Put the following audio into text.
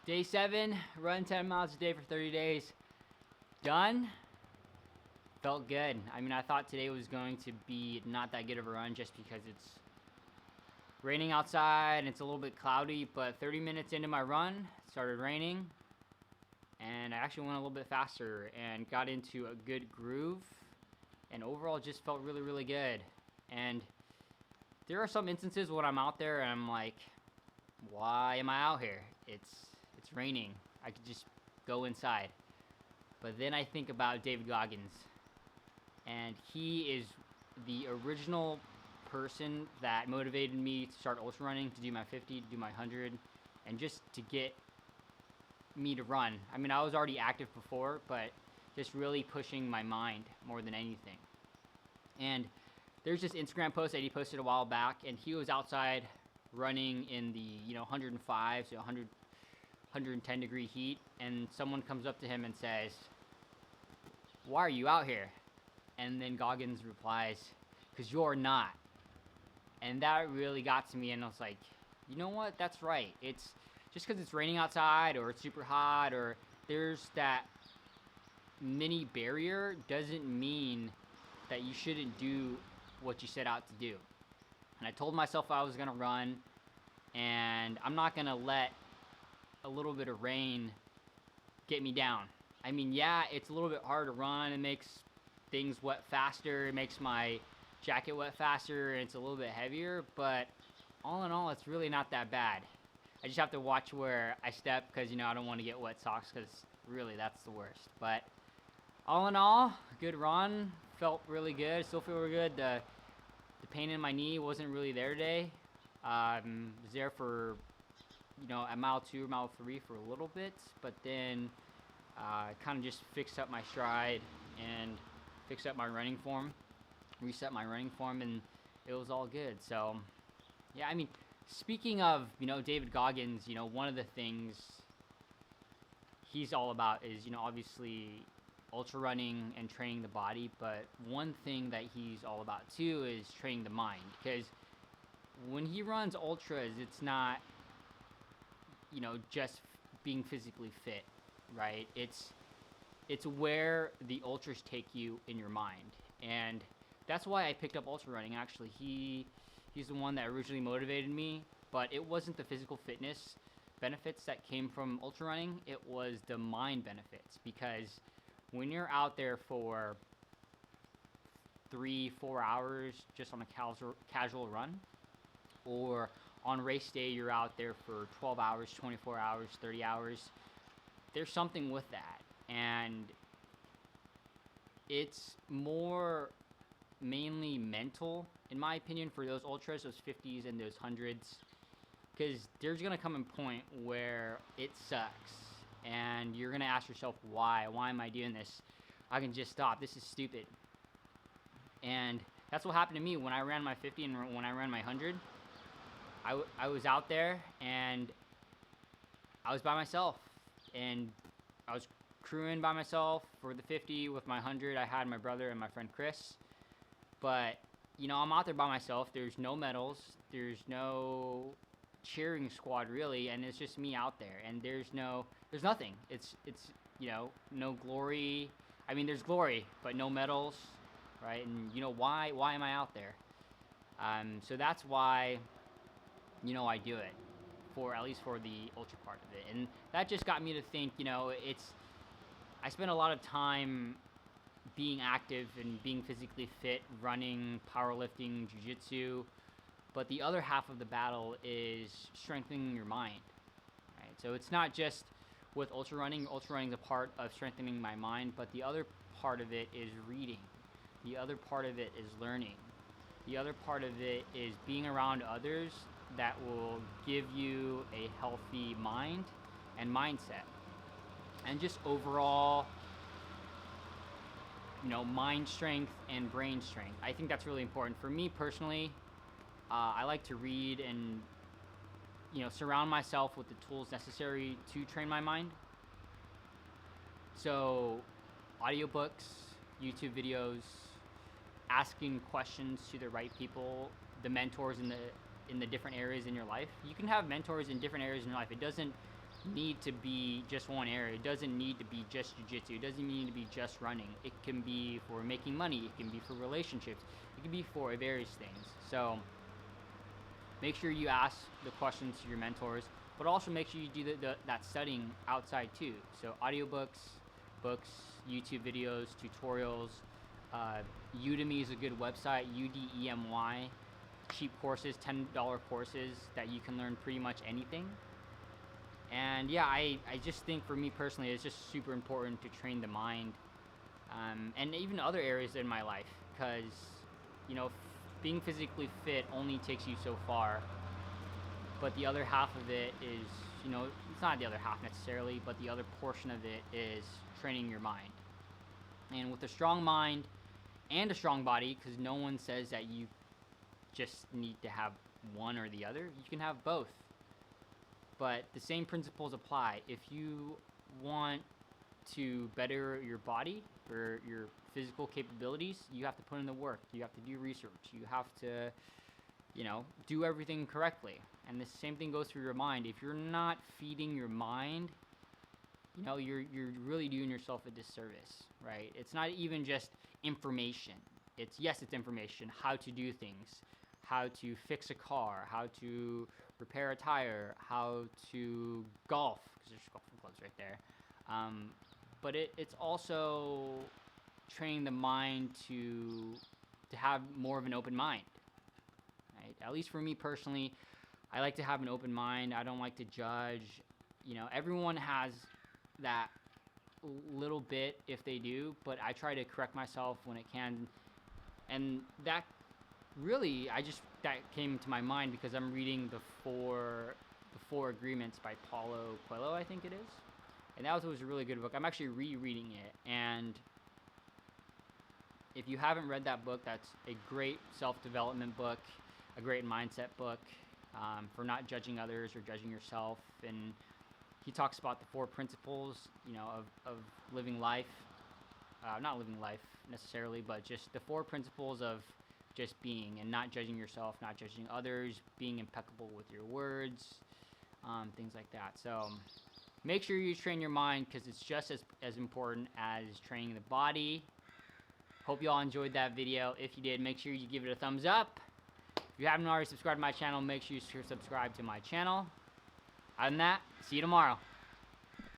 Day 7, run 10 miles a day for 30 days. Done. Felt good. I mean, I thought today was going to be not that good of a run just because it's raining outside and it's a little bit cloudy, but 30 minutes into my run, it started raining, and I actually went a little bit faster and got into a good groove, and overall just felt really, really good. And there are some instances when I'm out there and I'm like, why am I out here? It's raining. I could just go inside. But then I think about David Goggins, and he is the original person that motivated me to start ultra running, to do my 50, to do my 100, and just to get me to run. I mean, I was already active before, but just really pushing my mind more than anything. And there's this Instagram post that he posted a while back, and he was outside running in the 105 to 110 degree heat, and someone comes up to him and says, "Why are you out here?" And then Goggins replies, "'Cause you're not." And that really got to me, and I was like, you know what, that's right. It's just because it's raining outside or it's super hot or there's that mini barrier doesn't mean that you shouldn't do what you set out to do. And I told myself I was gonna run, and I'm not gonna let a little bit of rain get me down. I mean, yeah, it's a little bit hard to run. It makes things wet faster. It makes my jacket wet faster, and it's a little bit heavier, but all in all, it's really not that bad. I just have to watch where I step because, I don't want to get wet socks because really that's the worst. But all in all, good run. Felt really good. Still feel really good. The pain in my knee wasn't really there today. Was there for, at mile 2 or mile 3 for a little bit, but then kind of just fixed up my stride and fixed up my running form, reset my running form, and it was all good. So yeah, I mean, speaking of David Goggins, one of the things he's all about is obviously ultra running and training the body, but one thing that he's all about too is training the mind, because when he runs ultras, it's not just being physically fit, right? It's where the ultras take you in your mind, and that's why I picked up ultra running. Actually, he's the one that originally motivated me, but it wasn't the physical fitness benefits that came from ultra running. It was the mind benefits, because when you're out there for 3-4 hours just on a casual run, or on race day you're out there for 12 hours, 24 hours, 30 hours, there's something with that. And it's more mainly mental, in my opinion, for those ultras, those 50s and those 100s, because there's going to come a point where it sucks and you're going to ask yourself, why am I doing this? I can just stop. This is stupid. And that's what happened to me when I ran my 50 and when I ran my 100. I was out there and I was by myself, and I was crewing by myself for the 50. With my 100, I had my brother and my friend Chris. But I'm out there by myself. There's no medals, there's no cheering squad really, and it's just me out there, and there's nothing. It's no glory. I mean, there's glory, but no medals, right? And why am I out there? So that's why I do it, for at least for the ultra part of it. And that just got me to think, I spend a lot of time being active and being physically fit, running, powerlifting, jiu-jitsu, but the other half of the battle is strengthening your mind, right? So it's not just with ultra running. Ultra running is a part of strengthening my mind, but the other part of it is reading. The other part of it is learning. The other part of it is being around others that will give you a healthy mind and mindset, and just overall mind strength and brain strength. I think that's really important. For me personally, I like to read and surround myself with the tools necessary to train my mind. So audiobooks, YouTube videos, asking questions to the right people, the mentors in the different areas in your life. You can have mentors in different areas in your life. It doesn't need to be just one area. It doesn't need to be just jiu-jitsu. It doesn't need to be just running. It can be for making money. It can be for relationships. It can be for various things. So make sure you ask the questions to your mentors, but also make sure you do that studying outside too. So audiobooks, books, YouTube videos, tutorials. Udemy is a good website, UDEMY. Cheap courses, $10 courses that you can learn pretty much anything. And yeah, I just think for me personally, it's just super important to train the mind, and even other areas in my life, because, you know, being physically fit only takes you so far, but the other half of it is, you know, it's not the other half necessarily, but the other portion of it is training your mind. And with a strong mind and a strong body, because no one says that you just need to have one or the other, you can have both. But the same principles apply. If you want to better your body or your physical capabilities, you have to put in the work. You have to do research. You have to, you know, do everything correctly. And the same thing goes through your mind. If you're not feeding your mind, you know, you're really doing yourself a disservice, right? It's not even just information. Yes, it's information, how to do things, how to fix a car, how to repair a tire, how to golf, because there's golfing clubs right there. But it's also training the mind to have more of an open mind, right? At least for me personally, I like to have an open mind. I don't like to judge. You know, everyone has that little bit if they do, but I try to correct myself when it can. And that really, that came to my mind because I'm reading the Four Agreements by Paulo Coelho, I think it is. And that was a really good book. I'm actually rereading it. And if you haven't read that book, that's a great self-development book, a great mindset book, for not judging others or judging yourself. And he talks about the 4 principles, you know, of living life. Not living life necessarily, but just the 4 principles of just being and not judging yourself, not judging others, being impeccable with your words, things like that. So make sure you train your mind, because it's just as important as training the body. Hope you all enjoyed that video. If you did, make sure you give it a thumbs up. If you haven't already subscribed to my channel, make sure you subscribe to my channel. Other than that, see you tomorrow.